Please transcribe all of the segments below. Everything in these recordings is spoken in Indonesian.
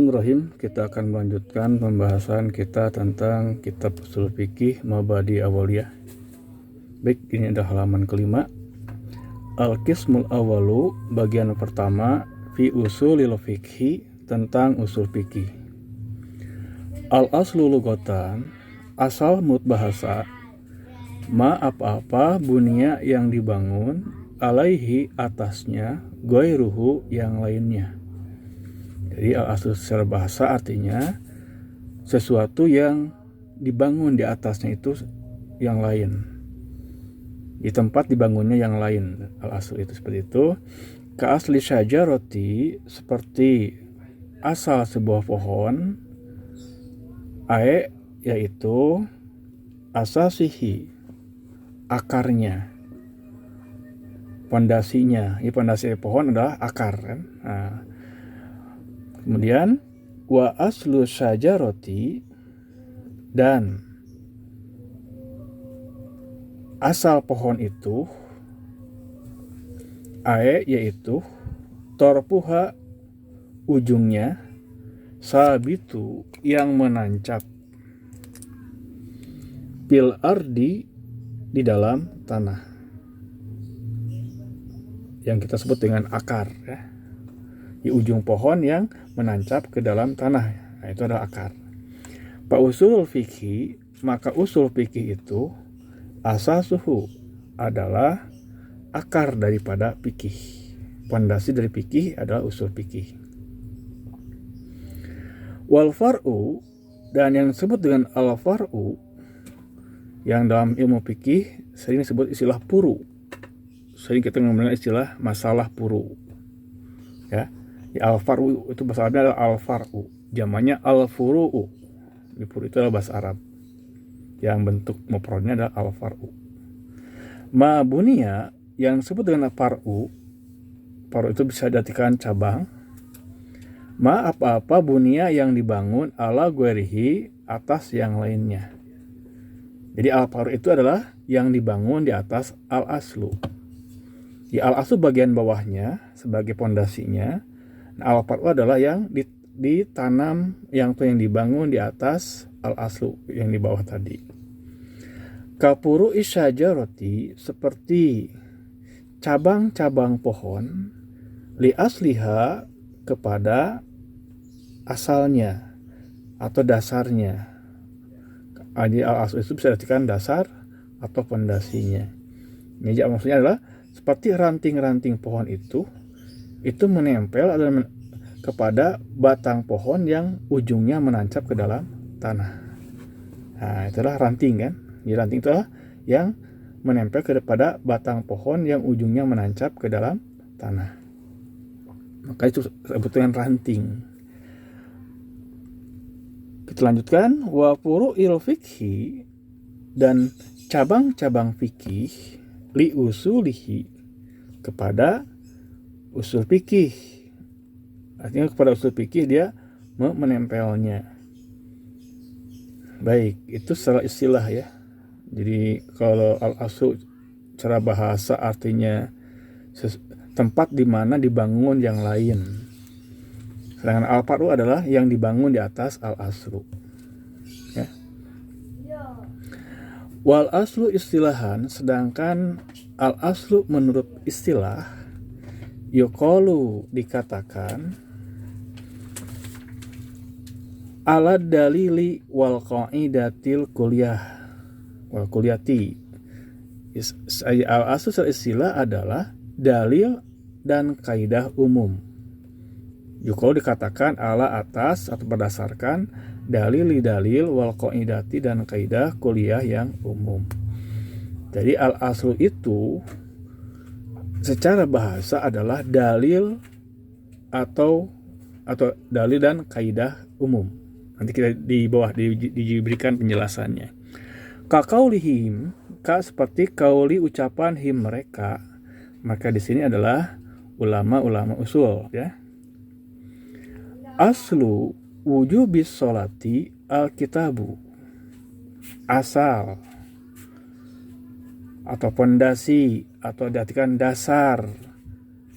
Bismillahirrahmanirrahim. Kita akan melanjutkan pembahasan kita tentang kitab usul fikih Mabadi Awaliyah. Baik, ini ada halaman kelima. Al-Qismul Awalu, bagian pertama, fi usulil fikhi, tentang usul fikih. Al-aslu lugatan, asal menurut bahasa, ma apa-apa bunia yang dibangun, alaihi atasnya, goiruhu yang lainnya. Jadi al-aslu secara bahasa artinya sesuatu yang dibangun di atasnya itu yang lain. Di tempat dibangunnya yang lain. Al-aslu itu seperti itu. Ka asli syajarati, seperti asal sebuah pohon. Ae, yaitu asasihi, akarnya, pondasinya. Ini pondasi pohon adalah akar kan. Nah, kemudian wa aslu syajarati, dan asal pohon itu ae, yaitu torpuha, ujungnya, sabitu, yang menancap, bil ardi, di dalam tanah, yang kita sebut dengan akar ya. Di ujung pohon yang menancap ke dalam tanah, nah, itu adalah akar. Pak usul fikih, maka usul fikih itu asasuhu, adalah akar daripada fikih. Pondasi dari fikih adalah usul fikih. Wal far'u, dan yang disebut dengan al far'u, yang dalam ilmu fikih sering disebut istilah puru. Sering kita mengenal istilah masalah puru ya. Al-far'u itu bahasa Arabnya adalah al-far'u, jamannya al-furu'u. Di furu itu adalah bahasa Arab yang bentuk mufradnya adalah al-far'u. Ma bunia, yang disebut dengan far'u itu bisa diartikan cabang. Ma apa-apa bunia yang dibangun ala guerihi, atas yang lainnya. Jadi al-far'u itu adalah yang dibangun di atas al-aslu. Di al-aslu bagian bawahnya sebagai pondasinya. Al-far'u adalah yang ditanam, yang dibangun di atas al-aslu, yang di bawah tadi. Kapuru isyajaroti, seperti cabang-cabang pohon, li asliha, kepada asalnya atau dasarnya. Jadi al-aslu itu bisa diartikan dasar atau pondasinya. Jadi maksudnya adalah seperti ranting-ranting pohon itu menempel kepada batang pohon yang ujungnya menancap ke dalam tanah. Nah, itulah ranting kan. Jadi ranting itu adalah yang menempel kepada batang pohon yang ujungnya menancap ke dalam tanah. Maka itu disebut dengan ranting. Kita lanjutkan. Wa furu'il fikhi, dan cabang-cabang fikih, li usulihi, kepada usul fikih. Artinya kepada usul fikih dia menempelnya. Baik, itu secara istilah ya. Jadi kalau al-aslu secara bahasa artinya tempat di mana dibangun yang lain. Sedangkan al-far'u adalah yang dibangun di atas al-aslu. Ya. Wal aslu istilahan, sedangkan al-aslu menurut istilah, yuqalu, dikatakan, ala dalili wal qaidatil kulliyati. Al-aslu secara istilah adalah dalil dan kaidah umum. Yuqalu, dikatakan, ala, atas atau berdasarkan, dalil wal qaidati, dan kaidah kuliah yang umum. Jadi al-aslu itu secara bahasa adalah dalil atau dalil dan kaidah umum. Nanti kita di bawah diberikan penjelasannya. Ka qaulihim, ka seperti kauli ucapan him mereka. Maka di sini adalah ulama usul ya. Aslu wujubis sholati al-kitabu, asal atau pondasi atau diartikan dasar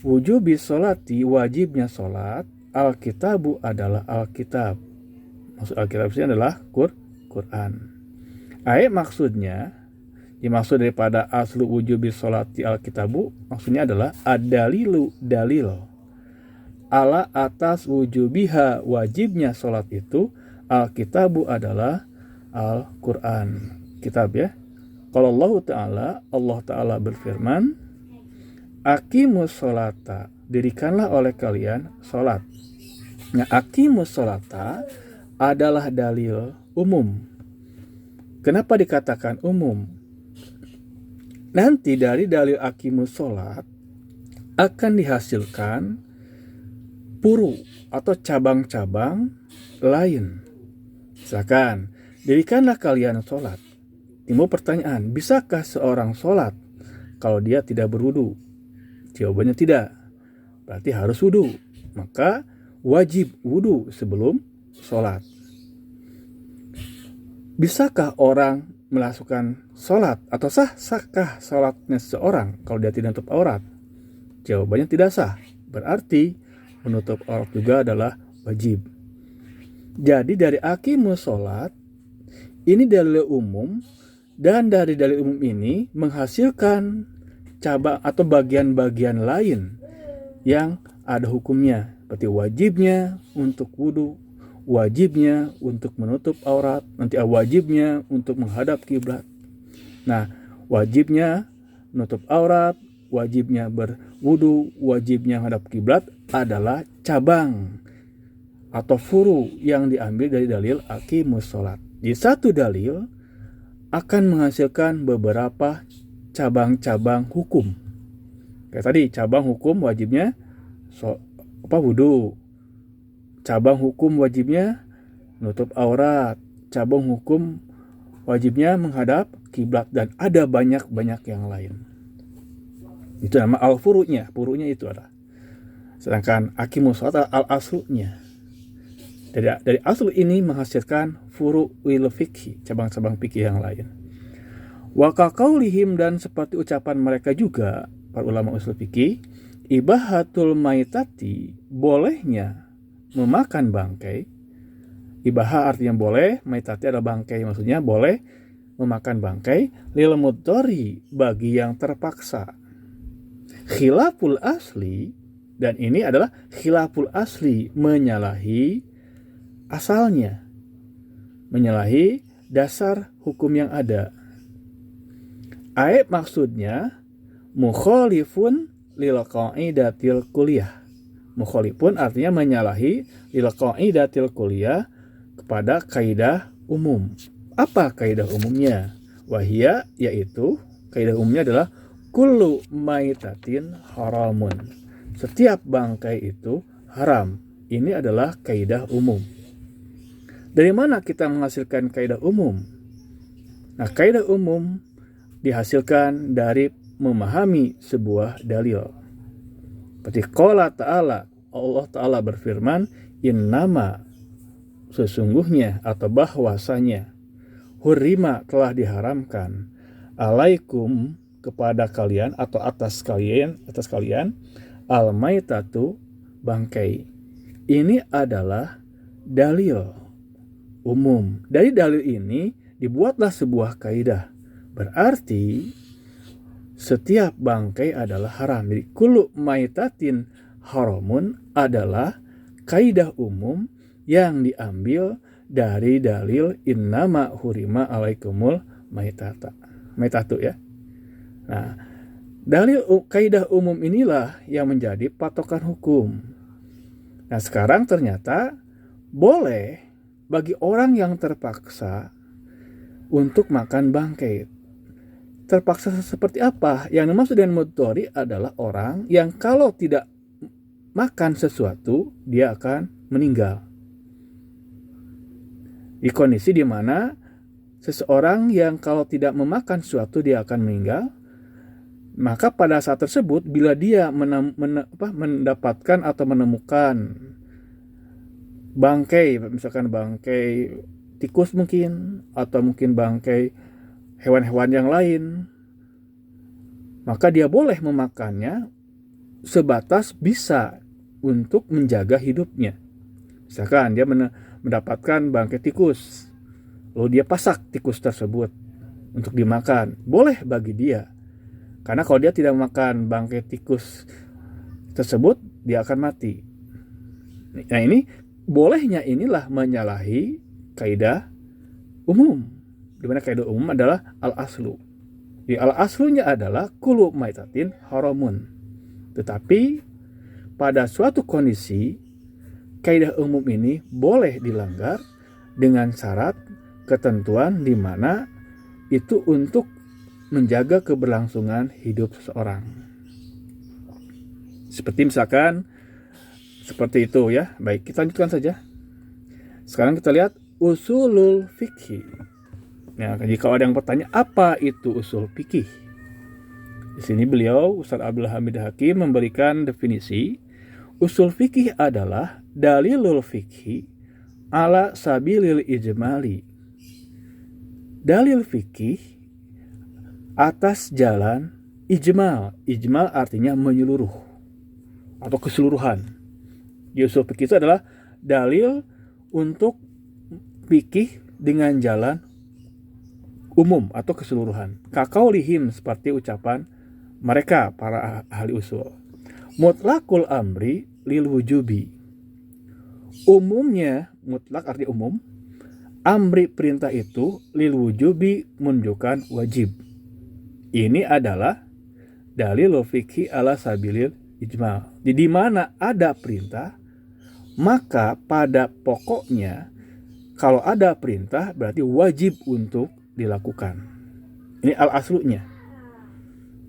wujubis sholati, wajibnya sholat, Alkitabu adalah Alkitab. Maksud Alkitab ini adalah Quran. Maksudnya, dimaksud daripada aslu wujubi sholati Alkitabu, maksudnya adalah ad-dalilu, dalil ala atas wujubiha, wajibnya sholat itu. Alkitabu adalah Al-Quran, kitab ya. Kalau Allah Ta'ala berfirman, aqimus sholata, dirikanlah oleh kalian sholat. Nah, aqimus sholata adalah dalil umum. Kenapa dikatakan umum? Nanti dari dalil aqimus sholat akan dihasilkan furu atau cabang-cabang lain. Misalkan, dirikanlah kalian sholat. Timbul pertanyaan, bisakah seorang sholat kalau dia tidak berwudu? Jawabannya tidak. Berarti harus wudu. Maka wajib wudu sebelum sholat. Bisakah orang melakukan sholat atau sahkah sholatnya seseorang kalau dia tidak menutup aurat? Jawabannya tidak sah. Berarti menutup aurat juga adalah wajib. Jadi dari aqimus sholat ini dalil umum, dan dari dalil umum ini menghasilkan cabang atau bagian-bagian lain yang ada hukumnya, seperti wajibnya untuk wudu, wajibnya untuk menutup aurat, nanti wajibnya untuk menghadap kiblat. Nah, wajibnya menutup aurat, wajibnya berwudu, wajibnya menghadap kiblat adalah cabang atau furu yang diambil dari dalil aqimus sholat. Di satu dalil akan menghasilkan beberapa cabang-cabang hukum. Kayak tadi, cabang hukum wajibnya wudu. Cabang hukum wajibnya menutup aurat. Cabang hukum wajibnya menghadap kiblat, dan ada banyak-banyak yang lain. Itu nama al-furu'nya. Furu'nya itu adalah. Sedangkan aqimus sholat al-aslu'nya. Dari asal ini menghasilkan furu'il fikhi, cabang-cabang fikih yang lain. Wa kaqaulihim, dan seperti ucapan mereka juga para ulama usul fikih, ibahatul maitati, bolehnya memakan bangkai. Ibaha artinya boleh, maitati adalah bangkai, maksudnya boleh memakan bangkai, lil mudhari, bagi yang terpaksa. Khilaful asli, dan ini adalah khilaful asli, menyalahi asalnya, menyalahi dasar hukum yang ada. Maksudnya mukhalifun lil qaidatil kulliyah. Mukhalifun artinya menyalahi lil qaidatil kulliyah, kepada kaidah umum. Apa kaidah umumnya? Wahia, yaitu kaidah umumnya adalah kullu maitatin haramun. Setiap bangkai itu haram. Ini adalah kaidah umum. Dari mana kita menghasilkan kaidah umum? Nah, kaidah umum dihasilkan dari memahami sebuah dalil. Seperti qala ta'ala, Allah Ta'ala berfirman, innama, sesungguhnya atau bahwasanya, hurrima, telah diharamkan, alaikum, kepada kalian atau atas kalian, al-maitatu, bangkai. Ini adalah dalil umum. Dari dalil ini dibuatlah sebuah kaidah. Berarti setiap bangkai adalah haram. Jadi kullu maitatin haramun adalah kaidah umum yang diambil dari dalil innama hurima alaikumul maitatu ya. Nah, dalil kaidah umum inilah yang menjadi patokan hukum. Nah, sekarang ternyata boleh bagi orang yang terpaksa untuk makan bangkai. Terpaksa seperti apa? Yang dimaksud dengan mudhari adalah orang yang kalau tidak makan sesuatu, dia akan meninggal. Di kondisi di mana seseorang yang kalau tidak memakan sesuatu, dia akan meninggal. Maka pada saat tersebut, bila dia mendapatkan atau menemukan bangkai, misalkan bangkai tikus mungkin, atau mungkin bangkai hewan-hewan yang lain, maka dia boleh memakannya sebatas bisa untuk menjaga hidupnya. Misalkan dia mendapatkan bangkai tikus, lalu dia pasak tikus tersebut untuk dimakan, boleh bagi dia. Karena kalau dia tidak makan bangkai tikus tersebut, dia akan mati. Nah ini, bolehnya inilah menyalahi kaidah umum, di mana kaidah umum adalah al-aslu. Jadi al-aslunya adalah kullu maitatin haramun. Tetapi pada suatu kondisi, kaidah umum ini boleh dilanggar dengan syarat ketentuan di mana itu untuk menjaga keberlangsungan hidup seseorang. Seperti misalkan seperti itu ya. Baik, kita lanjutkan saja. Sekarang kita lihat usulul fikih. Nah, jika ada yang bertanya apa itu usul fikih, di sini beliau Ustaz Abdul Hamid Hakim memberikan definisi. Usul fikih adalah dalilul fikih ala sabilil ijmali. Dalil fikih atas jalan ijmal. Ijmal artinya menyeluruh atau keseluruhan. Di usul fikih itu adalah dalil untuk fikih dengan jalan umum atau keseluruhan. Kaqaulihim, seperti ucapan mereka para ahli usul. Mutlaqul amri lil wujubi. Umumnya, mutlak arti umum. Amri perintah itu lil wujubi menunjukkan wajib. Ini adalah dalil fikih ala sabilil ijmal. Di mana ada perintah, maka pada pokoknya kalau ada perintah berarti wajib untuk dilakukan. Ini al-aslunya.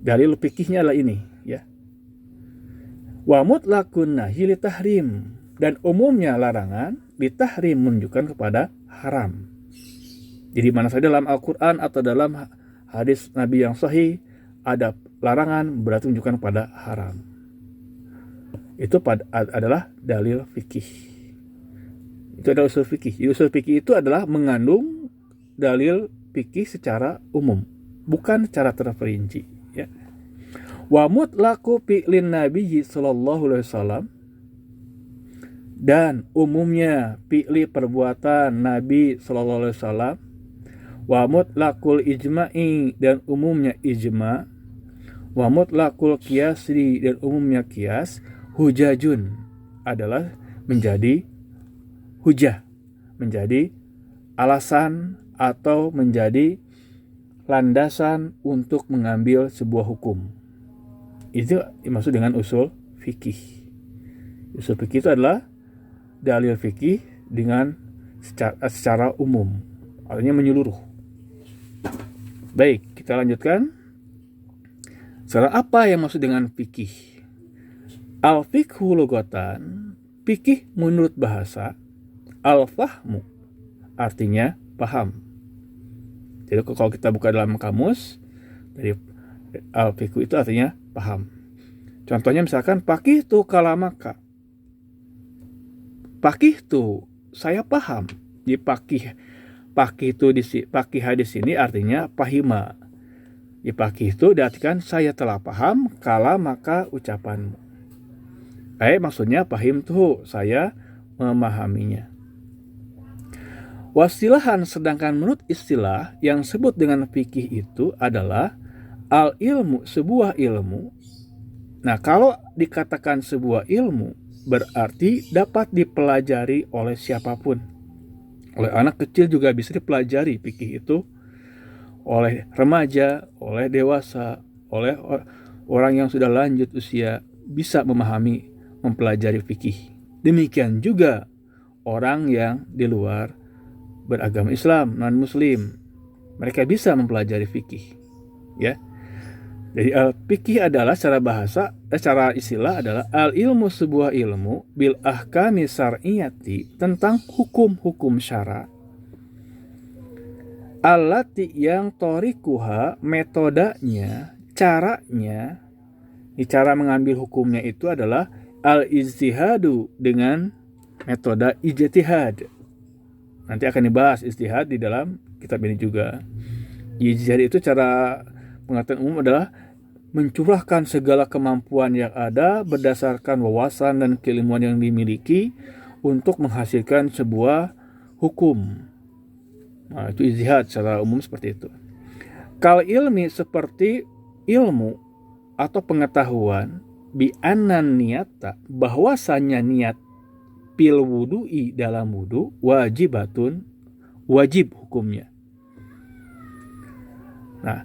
Dalil fikihnya adalah ini, ya. Wa mutlaqun nahi li tahrim, dan umumnya larangan ditahrim menunjukkan kepada haram. Jadi mana saja dalam Al-Qur'an atau dalam hadis Nabi yang sahih ada larangan berarti menunjukkan kepada haram. Itu adalah dalil fikih. Itu adalah usul fikih. Usul fikih itu adalah mengandung dalil fikih secara umum, bukan secara terperinci, ya. Wa mutlaqu fi'lin nabiyyi sallallahu alaihi wasallam, dan umumnya fi'li perbuatan Nabi sallallahu alaihi wasallam. Wa mutlaqul ijma'i, dan umumnya ijma'. Wa mutlaqul qiyasi, dan umumnya qiyas. Hujajun adalah menjadi hujah, menjadi alasan atau menjadi landasan untuk mengambil sebuah hukum. Itu dimaksud dengan usul fikih. Usul fikih itu adalah dalil fikih dengan secara umum, artinya menyeluruh. Baik, kita lanjutkan. Sekarang apa yang maksud dengan fikih? Al-fiqhu lugatan, fikih menurut bahasa. Al-fahmu artinya paham. Jadi kalau kita buka dalam kamus, dari al-fiqhu itu artinya paham. Contohnya misalkan pakih tu kalamaka. Pakih tu, saya paham. Di pakih itu pakih hadis ini artinya pahima. Di pakih itu diartikan saya telah paham kalamaka ucapanmu. Maksudnya pahim tu, saya memahaminya. Wasilahan, sedangkan menurut istilah yang sebut dengan fikih itu adalah al-ilmu, sebuah ilmu. Nah, kalau dikatakan sebuah ilmu berarti dapat dipelajari oleh siapapun. Oleh anak kecil juga bisa dipelajari fikih itu, oleh remaja, oleh dewasa, oleh orang yang sudah lanjut usia bisa memahami, mempelajari fikih. Demikian juga orang yang di luar beragama Islam, non-muslim, mereka bisa mempelajari fikih, ya. Jadi al-fikih adalah secara istilah adalah al-ilmu, sebuah ilmu bil ahkami syar'iyyati, tentang hukum-hukum syara, allati, yang torikuha, metodenya, caranya. Cara mengambil hukumnya itu adalah al-ijtihadu, dengan metode ijtihad. Nanti akan dibahas ijtihad di dalam kitab ini juga. Ijtihad itu cara pengertian umum adalah mencurahkan segala kemampuan yang ada berdasarkan wawasan dan keilmuan yang dimiliki untuk menghasilkan sebuah hukum. Nah, itu ijtihad secara umum seperti itu. Kal ilmi seperti ilmu atau pengetahuan, bi annan niyata, bahwasanya niat pil wudu'i dalam wudu wajibatun, wajib hukumnya. Nah,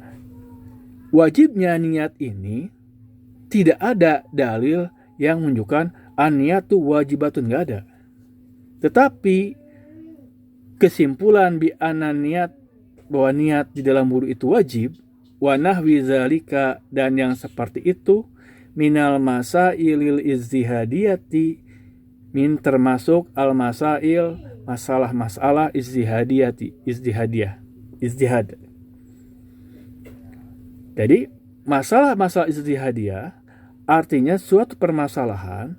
wajibnya niat ini tidak ada dalil yang menunjukkan an-niyatu wajibatun, nggak ada. Tetapi kesimpulan bi annan niat, bahwa niat di dalam wudu itu wajib, wa nahwi zalika, dan yang seperti itu, minal masailil ijtihadiyati, min termasuk al masail, masalah-masalah ijtihad. Jadi masalah-masalah ijtihadiyah artinya suatu permasalahan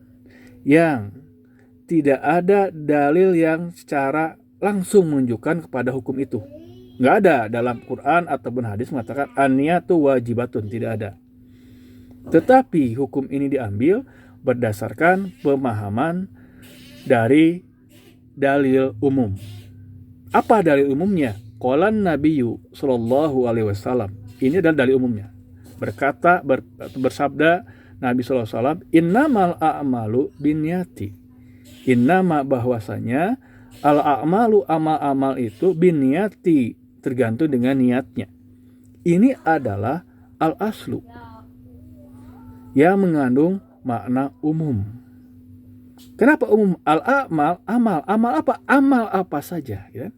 yang tidak ada dalil yang secara langsung menunjukkan kepada hukum itu. Nggak ada dalam Quran ataupun hadis mengatakan an-niyatu wajibatun, tidak ada. Tetapi hukum ini diambil berdasarkan pemahaman dari dalil umum. Apa dalil umumnya? Qalan Nabiyyu sallallahu alaihi wasallam. Ini adalah dalil umumnya. Bersabda Nabi sallallahu alaihi wasallam, innamal a'malu binniyati. Innama, bahwasanya al-a'malu, amal-amal itu binniyati, tergantung dengan niatnya. Ini adalah al-aslu yang mengandung makna umum. Kenapa umum? Al-a'mal, amal apa? Amal apa saja, ya.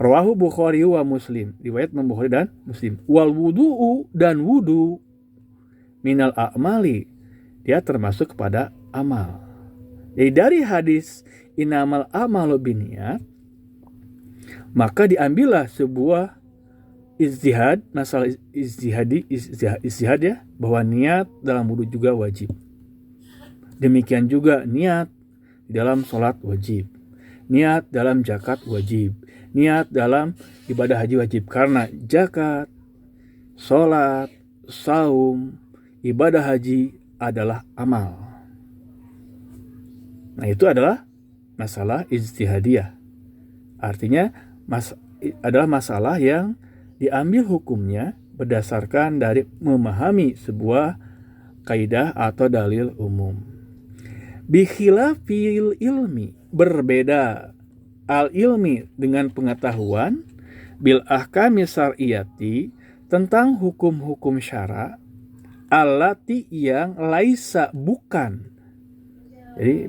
Rawahu Bukhari wa Muslim, riwayat Bukhari dan Muslim. Wal wudu'u, dan wudu, minal a'mali, dia termasuk kepada amal. Jadi dari hadis innamal a'malu binniyat, maka diambillah sebuah ijtihad, masalah ijtihad ya, bahwa niat dalam wudu juga wajib. Demikian juga niat di dalam sholat wajib, niat dalam zakat wajib, niat dalam ibadah haji wajib. Karena zakat, sholat, saum, ibadah haji adalah amal. Nah, itu adalah masalah ijtihadiyah. Artinya adalah masalah yang diambil hukumnya berdasarkan dari memahami sebuah kaidah atau dalil umum. Bikhilafil ilmi, berbeda al ilmi dengan pengetahuan, bil ahkami syar'iyati, tentang hukum-hukum syara, allati, yang laisa, bukan. Jadi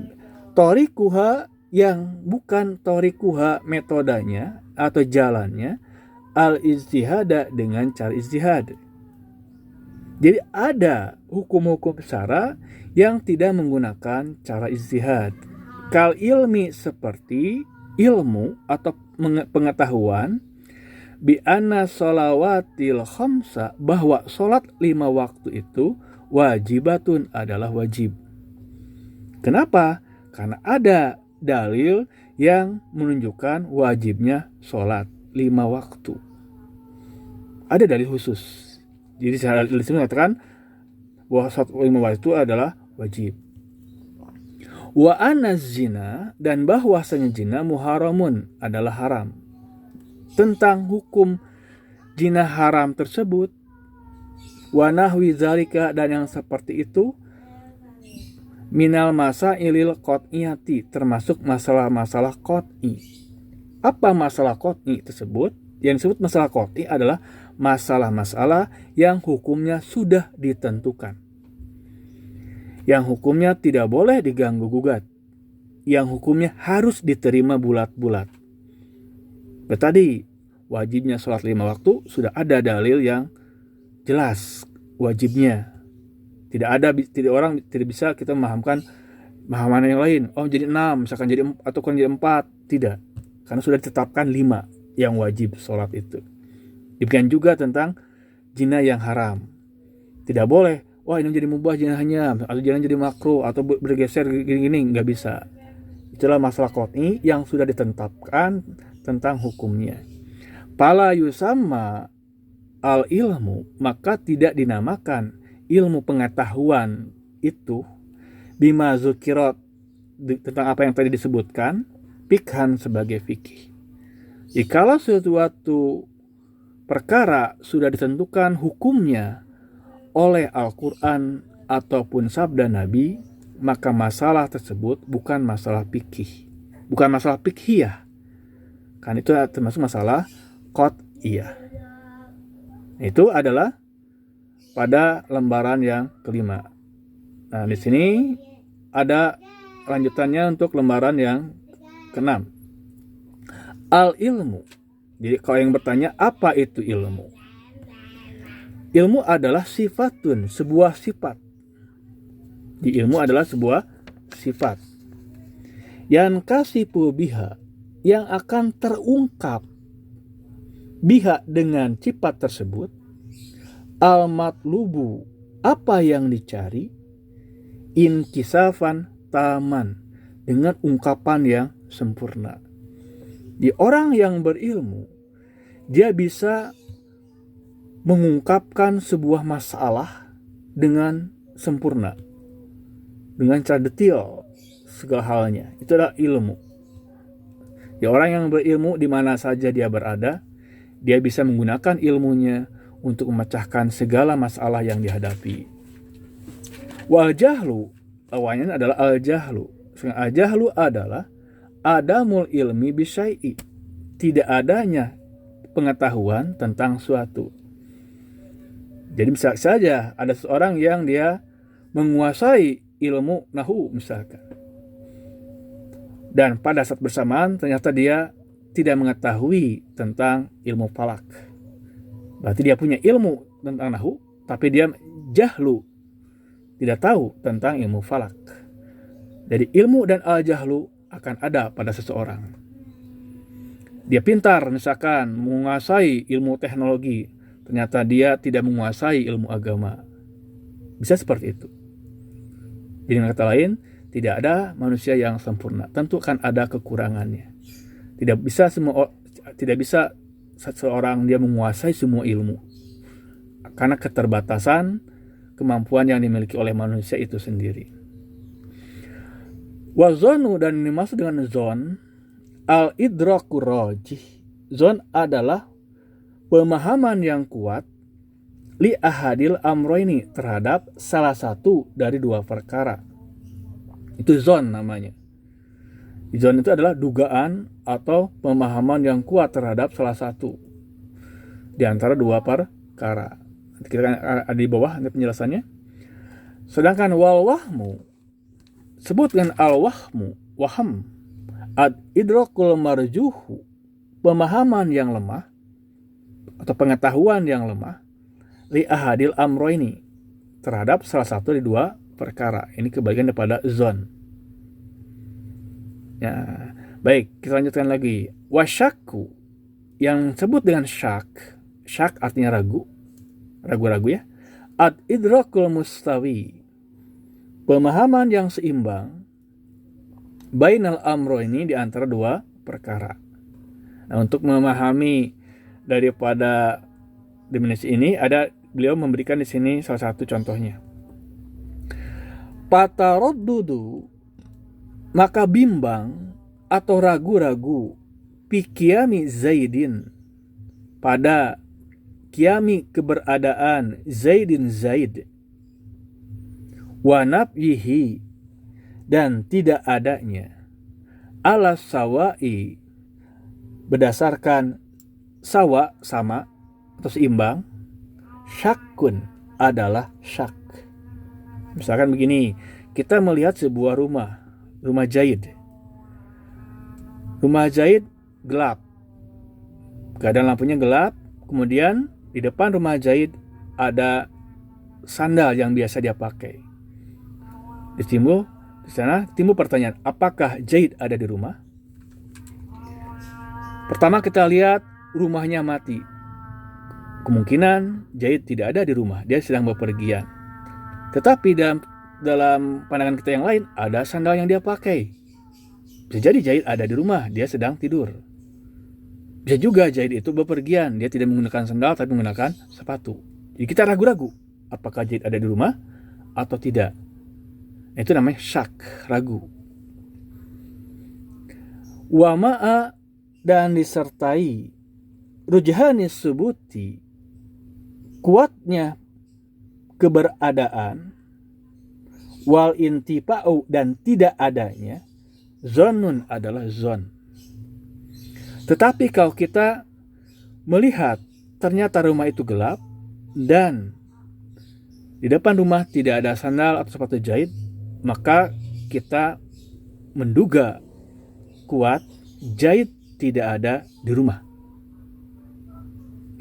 torikuha, yang bukan torikuha, metodenya atau jalannya, al ijtihada, dengan cara ijtihad. Jadi ada hukum-hukum syara yang tidak menggunakan cara ijtihad. Kal ilmi, seperti ilmu atau pengetahuan, bi anna sholawatil khamsa, bahwa sholat 5 waktu itu wajibatun, adalah wajib. Kenapa? Karena ada dalil yang menunjukkan wajibnya sholat 5 waktu. Ada dalil khusus. Jadi secara dalil itu mengatakan bahwa sholat 5 waktu itu adalah wajib. Wa anna zina, dan bahwasanya zina muharamun, adalah haram. Tentang hukum zina haram tersebut, wa nahwi zalika, dan yang seperti itu, minal masailil qat'iyati, termasuk masalah-masalah qat'i. Apa masalah qat'i tersebut? Yang disebut masalah qat'i adalah masalah-masalah yang hukumnya sudah ditentukan, yang hukumnya tidak boleh diganggu gugat, yang hukumnya harus diterima bulat-bulat. Tadi wajibnya sholat 5 waktu sudah ada dalil yang jelas wajibnya. Tidak orang tidak bisa kita memahamkan pemahaman yang lain. Oh, jadi 6, misalkan jadi 4, atau kan jadi 4. Tidak. Karena sudah ditetapkan 5 yang wajib sholat itu. Demikian juga tentang zina yang haram. Tidak boleh, wah ini jadi mubah zinahnya, atau jangan jadi makruh, atau bergeser gini-gini, nggak bisa. Itulah masalah qat'i yang sudah ditetapkan tentang hukumnya. Pala yusamma al-ilmu, maka tidak dinamakan ilmu pengetahuan itu bima zukirat, tentang apa yang tadi disebutkan, fikhan sebagai fikih. Jikalau suatu perkara sudah ditentukan hukumnya oleh Al-Quran ataupun sabda Nabi, maka masalah tersebut bukan masalah fikih, bukan masalah fikhiyah, kan itu termasuk masalah qat'iyah. Itu adalah pada lembaran yang kelima. Nah, di sini ada lanjutannya untuk lembaran yang keenam. Al-ilmu. Jadi kalau yang bertanya, apa itu ilmu? Ilmu adalah sifatun, sebuah sifat. Di ilmu adalah sebuah sifat. Yang kasifu biha, yang akan terungkap biha dengan sifat tersebut. Al-matlubu, apa yang dicari. Inkisafan taman, dengan ungkapan yang sempurna. Di orang yang berilmu, dia bisa mengungkapkan sebuah masalah dengan sempurna, dengan cara detail segala halnya. Itu adalah ilmu. Di orang yang berilmu, di mana saja dia berada, dia bisa menggunakan ilmunya untuk memecahkan segala masalah yang dihadapi. Wal jahlu, lawannya adalah al jahlu. Al jahlu adalah adamul ilmi bisyai'i, tidak adanya pengetahuan tentang suatu. Jadi bisa saja ada seorang yang dia menguasai ilmu nahu misalkan, dan pada saat bersamaan ternyata dia tidak mengetahui tentang ilmu falak. Berarti dia punya ilmu tentang nahu, tapi dia jahlu, tidak tahu tentang ilmu falak. Jadi ilmu dan al-jahlu akan ada pada seseorang. Dia pintar misalkan menguasai ilmu teknologi, ternyata dia tidak menguasai ilmu agama. Bisa seperti itu. Jadi dengan kata lain, tidak ada manusia yang sempurna. Tentu akan ada kekurangannya. Tidak bisa seseorang dia menguasai semua ilmu. Karena keterbatasan kemampuan yang dimiliki oleh manusia itu sendiri. Wazonu, dan dimaksud dengan zon, al-idraku rajih. Zon adalah pemahaman yang kuat li ahadil amroini, terhadap salah satu dari dua perkara. Itu zon namanya. Zon itu adalah dugaan atau pemahaman yang kuat terhadap salah satu di antara dua perkara. Kita kan ada di bawah ada penjelasannya. Sedangkan wal wahmu, sebut dengan al wahmu, waham, ad idrakul marjuhu, pemahaman yang lemah atau pengetahuan yang lemah, li ahadil amroini, terhadap salah satu dari dua perkara. Ini kebalikan daripada zon. Ya, baik, kita lanjutkan lagi. Wasyakku, yang sebut dengan syak. Syak artinya ragu, ragu-ragu ya. Ad idrakul mustawi, pemahaman yang seimbang, bainal amro ini, di antara dua perkara. Nah, untuk memahami daripada definisi ini, ada beliau memberikan di sini salah satu contohnya. Pataroddudu, maka bimbang atau ragu-ragu, pikiyami Zaidin, pada kiami keberadaan Zaidin Zaid, wa nafyihi, dan tidak adanya, ala sawai, berdasarkan sawa sama atau seimbang, syakun adalah syak. Misalkan begini, kita melihat sebuah rumah Zaid. Rumah Zaid gelap, keadaan lampunya gelap. Kemudian di depan rumah Zaid ada sandal yang biasa dia pakai. Di sana timbul pertanyaan, apakah Zaid ada di rumah? Pertama kita lihat rumahnya mati. Kemungkinan Zaid tidak ada di rumah, dia sedang bepergian. Tetapi dalam pandangan kita yang lain, ada sandal yang dia pakai. Bisa jadi Zaid ada di rumah, dia sedang tidur. Bisa juga Zaid itu bepergian, dia tidak menggunakan sandal tapi menggunakan sepatu. Jadi kita ragu-ragu apakah Zaid ada di rumah atau tidak. Itu namanya syak, ragu. Wa ma'a, dan disertai rujhanis subuti, kuatnya keberadaan, wal intifa'u, dan tidak adanya, zonun adalah zon. Tetapi kalau kita melihat ternyata rumah itu gelap dan di depan rumah tidak ada sandal atau sepatu jahit, maka kita menduga kuat jahit tidak ada di rumah.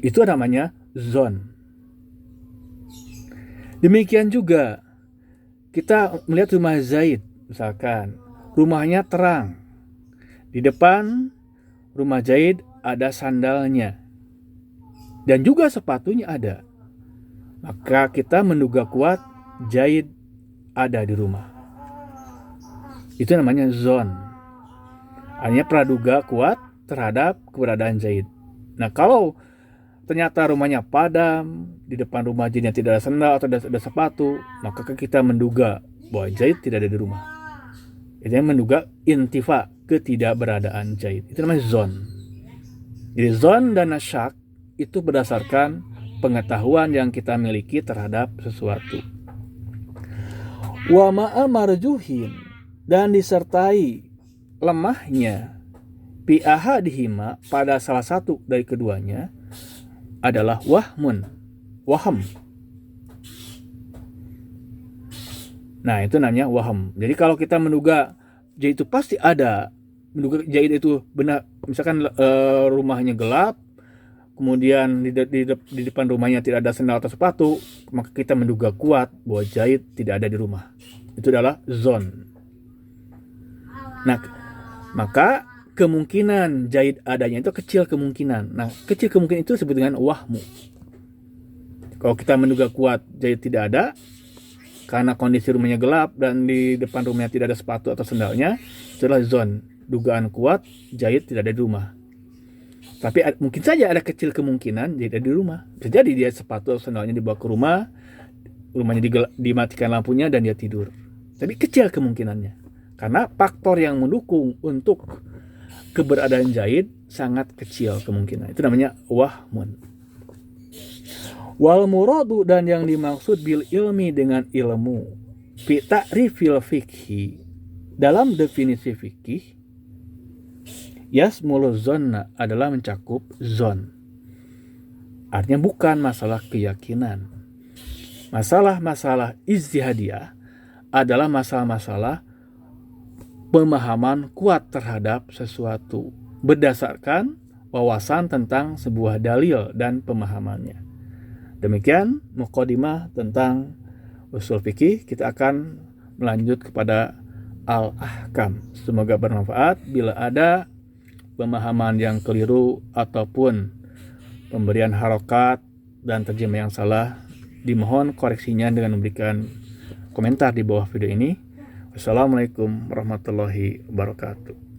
Itu namanya zon. Demikian juga kita melihat rumah Zaid, misalkan rumahnya terang, di depan rumah Zaid ada sandalnya dan juga sepatunya ada, maka kita menduga kuat Zaid ada di rumah. Itu namanya zon. Artinya praduga kuat terhadap keberadaan Zaid. Nah, kalau ternyata rumahnya padam, di depan rumah Zaidnya tidak ada sandal atau ada sepatu, maka kita menduga bahwa Zaid tidak ada di rumah. Itu yang menduga intifa, ketidakberadaan Zaid. Itu namanya zon. Jadi zon dan syak itu berdasarkan pengetahuan yang kita miliki terhadap sesuatu. Wa ma'a marjuhin, dan disertai lemahnya fi ahadihima, pada salah satu dari keduanya, adalah waham. Nah, itu namanya waham. Jadi kalau kita menduga Zaid itu pasti ada, menduga Zaid itu benar, misalkan rumahnya gelap, kemudian di depan rumahnya tidak ada sandal atau sepatu, maka kita menduga kuat bahwa Zaid tidak ada di rumah. Itu adalah zon. Nah, maka kemungkinan Zaid adanya itu kecil kemungkinan. Nah, kecil kemungkinan itu disebut dengan wahmu. Kalau kita menduga kuat Zaid tidak ada karena kondisi rumahnya gelap dan di depan rumahnya tidak ada sepatu atau sandalnya, itu adalah zon, dugaan kuat Zaid tidak ada di rumah. Tapi mungkin saja ada kecil kemungkinan Zaid ada di rumah. Bisa jadi dia sepatu atau sandalnya dibawa ke rumah, rumahnya dimatikan lampunya dan dia tidur. Tapi kecil kemungkinannya. Karena faktor yang mendukung untuk keberadaan Zaid sangat kecil kemungkinan. Itu namanya wahmun. Wal muradu, dan yang dimaksud bil ilmi dengan ilmu, fi ta'rifil fikhi, dalam definisi fikih, yasmulu zonna, adalah mencakup zon. Artinya bukan masalah keyakinan. Masalah-masalah ijtihadiyah adalah masalah-masalah pemahaman kuat terhadap sesuatu berdasarkan wawasan tentang sebuah dalil dan pemahamannya. Demikian muqaddimah tentang usul fikih. Kita akan melanjut kepada al-ahkam. Semoga bermanfaat. Bila ada pemahaman yang keliru ataupun pemberian harokat dan terjemah yang salah, dimohon koreksinya dengan memberikan komentar di bawah video ini. Wassalamualaikum warahmatullahi wabarakatuh.